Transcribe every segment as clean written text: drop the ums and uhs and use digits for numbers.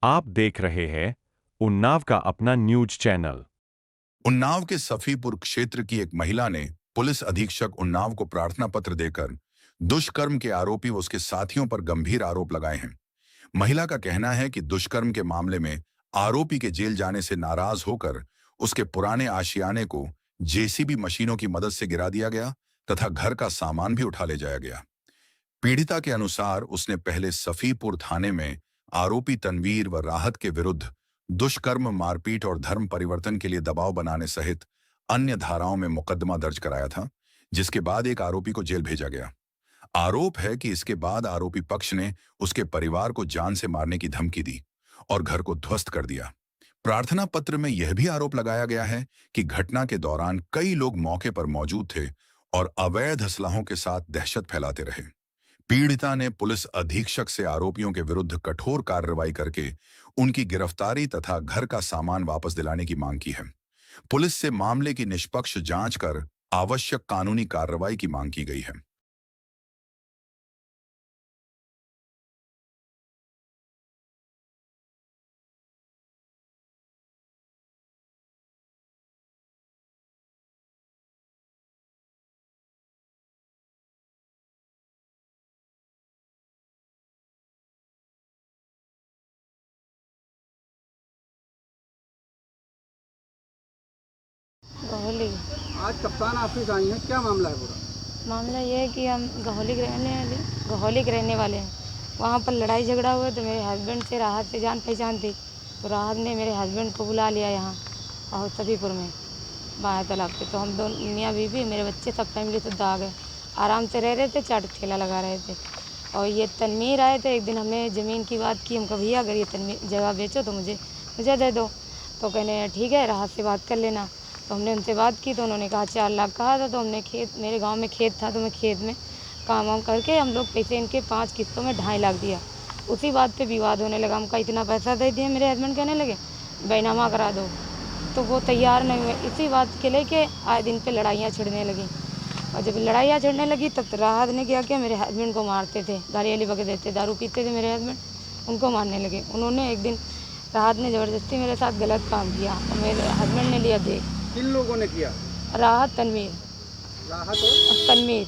आप देख रहे हैं उन्नाव का अपना न्यूज चैनल। उन्नाव के सफीपुर क्षेत्र की एक महिला ने पुलिस अधीक्षक उन्नाव को प्रार्थना पत्र देकर दुष्कर्म के आरोपी व उसके साथियों पर गंभीर आरोप लगाए हैं। महिला का कहना है कि दुष्कर्म के मामले में आरोपी के जेल जाने से नाराज होकर उसके पुराने आशियाने को जेसीबी मशीनों की मदद से गिरा दिया गया तथा घर का सामान भी उठा ले जाया गया। पीड़िता के अनुसार उसने पहले सफीपुर थाने में आरोपी तनवीर व राहत के विरुद्ध दुष्कर्म, मारपीट और धर्म परिवर्तन के लिए दबाव बनाने सहित अन्य धाराओं में मुकदमा दर्ज कराया था, जिसके बाद एक आरोपी को जेल भेजा गया। आरोप है कि इसके बाद आरोपी पक्ष ने उसके परिवार को जान से मारने की धमकी दी और घर को ध्वस्त कर दिया। प्रार्थना पत्र में यह भी आरोप लगाया गया है कि घटना के दौरान कई लोग मौके पर मौजूद थे और अवैध असलाहों के साथ दहशत फैलाते रहे। पीड़िता ने पुलिस अधीक्षक से आरोपियों के विरुद्ध कठोर कार्रवाई करके उनकी गिरफ्तारी तथा घर का सामान वापस दिलाने की मांग की है। पुलिस से मामले की निष्पक्ष जांच कर आवश्यक कानूनी कार्रवाई की मांग की गई है। गहोली। आज कप्तान ऑफिस आई हैं, क्या मामला है पूरा? मामला ये है कि हम गहोली के रहने वाले हैं। वहाँ पर लड़ाई झगड़ा हुआ तो मेरे हस्बैंड से राहत से जान पहचान थी, तो राहत ने मेरे हस्बैंड को बुला लिया यहाँ और सफीपुर में बाया तालाब पे। तो हम दोनों मियाँ बीवी, मेरे बच्चे, सब फैमिली शुद्ध आ गए। आराम से रह रहे थे, चाट ठेला लगा रहे थे। और ये तनवीर आए थे, एक दिन हमने ज़मीन की बात की। हम भैया अगर ये तनवीर जगह बेचो तो मुझे दे दो। तो कहने ठीक है, राहत से बात कर लेना। तो हमने उनसे बात की तो उन्होंने कहा 4 लाख कहा था। तो हमने मेरे गांव में खेत था, तो मैं खेत में काम वाम करके हम लोग पैसे इनके 5 किस्तों में 2.5 लाख दिया। उसी बात पे विवाद होने लगा। हमका इतना पैसा दे दिया, मेरे हस्बैंड कहने लगे बैनामा करा दो, तो वो तैयार नहीं हुए। इसी बात के लेके आए दिन पे लड़ाइयाँ छिड़ने लगी। और जब लड़ाइयाँ छिड़ने लगी तब राहत ने क्या किया, मेरे हस्बैंड को मारते थे, गाली बके देते, दारू पीते थे मेरे हस्बैंड, उनको मारने लगे। उन्होंने एक दिन राहत ने ज़बरदस्ती मेरे साथ गलत काम किया और मेरे हस्बैंड ने लिया देख। किन लोगों ने किया? राहत तनवीर राहत और तनवीर।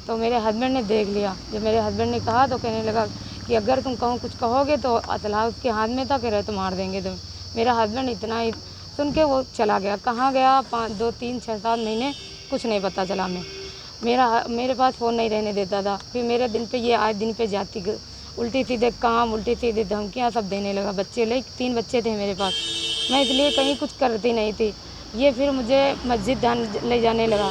तो मेरे हस्बैंड ने देख लिया। जब मेरे हस्बैंड ने कहा तो कहने लगा कि अगर तुम कुछ कहोगे तो असला उसके हाथ में था, कह रहे तो मार देंगे तुम। मेरा हस्बैंड इतना ही सुन के वो चला गया। कहाँ गया? 5, 2, 3, 6, 7 महीने कुछ नहीं पता चला। मेरे पास फ़ोन नहीं रहने देता था। फिर मेरे दिन पे ये आज दिन पे जाती, उल्टी सीधे काम, उल्टी सीधे धमकियाँ सब देने लगा। बच्चे ले 3 बच्चे थे मेरे पास, मैं इसलिए कहीं कुछ करती नहीं थी। ये फिर मुझे मस्जिद ले जाने लगा,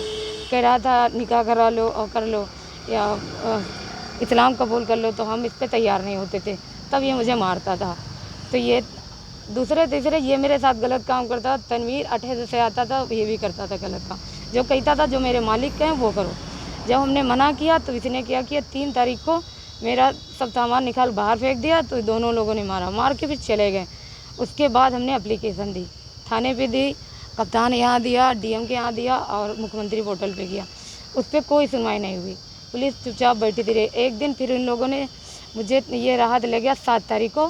कह रहा था निकाह करा लो और कर लो या इस्लाम कबूल कर लो। तो हम इस पे तैयार नहीं होते थे, तब ये मुझे मारता था। तो ये दूसरे तीसरे ये मेरे साथ गलत काम करता था। तनवीर 8 से आता था, ये भी करता था गलत काम। जो कहता था जो मेरे मालिक के हैं वो करो। जब हमने मना किया तो इसने क्या किया, 3 तारीख को मेरा सब सामान निकाल बाहर फेंक दिया। तो दोनों लोगों ने मार के फिर चले गए। उसके बाद हमने एप्लीकेशन दी, थाने पे दी, कप्तान यहाँ दिया, डीएम के यहाँ दिया और मुख्यमंत्री पोर्टल पे किया। उस पर कोई सुनवाई नहीं हुई। पुलिस चुपचाप बैठी थी। एक दिन फिर इन लोगों ने मुझे ये राहत ले गया 7 तारीख को,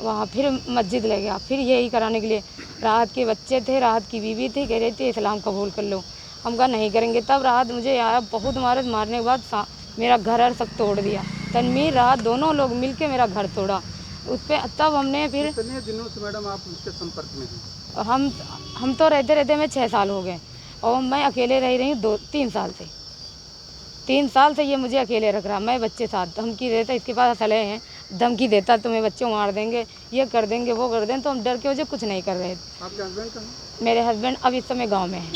वहाँ फिर मस्जिद ले गया, फिर यही कराने के लिए। राहत के बच्चे थे, राहत की बीवी थी, कह रही थी इस्लाम कबूल कर लो। हम कहा नहीं करेंगे। तब राहत मुझे आया, बहुत मारने के बाद मेरा घर सब तोड़ दिया। तनवीर राहत दोनों लोग मिलके मेरा घर तोड़ा। उस पर तब हमने फिर कितने दिनों से मैडम आप उनके संपर्क में हैं? हम तो रहते मैं 6 साल हो गए और मैं अकेले रह रही हूँ 2-3 साल से। 3 साल से ये मुझे अकेले रख रहा। मैं बच्चे साथ धमकी देता, इसके पास असले हैं, धमकी देता तुम्हें बच्चों मार देंगे, ये कर देंगे, वो कर देंगे। तो हम डर के वजह कुछ नहीं कर रहे थे। आपके हस्बैंड कहाँ? मेरे हस्बैंड अब इस समय गाँव में है।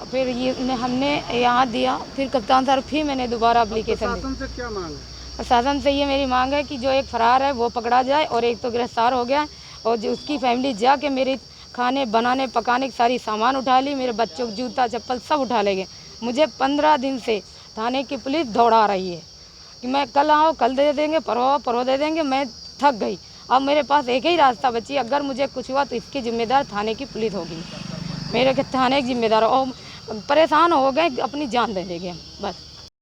फिर ये हमने यहाँ दिया, फिर कप्तान सर फिर मैंने दोबारा एप्लीकेशन दी। प्रशासन से क्या मांग है? प्रशासन से ये मेरी मांग है कि जो एक फरार है वो पकड़ा जाए और एक तो गिरफ्तार हो गया और जो उसकी फैमिली जाके मेरे खाने बनाने पकाने की सारी सामान उठा ली, मेरे बच्चों को जूता चप्पल सब उठा ले गए। मुझे 15 दिन से थाने की पुलिस दौड़ा रही है कि मैं कल आओ, कल दे देंगे, परवा दे देंगे। मैं थक गई। अब मेरे पास एक ही रास्ता बची, अगर मुझे कुछ हुआ तो इसकी जिम्मेदार थाने की पुलिस होगी। मेरे के थाने की जिम्मेदार और परेशान हो गए, अपनी जान दे देंगे बस।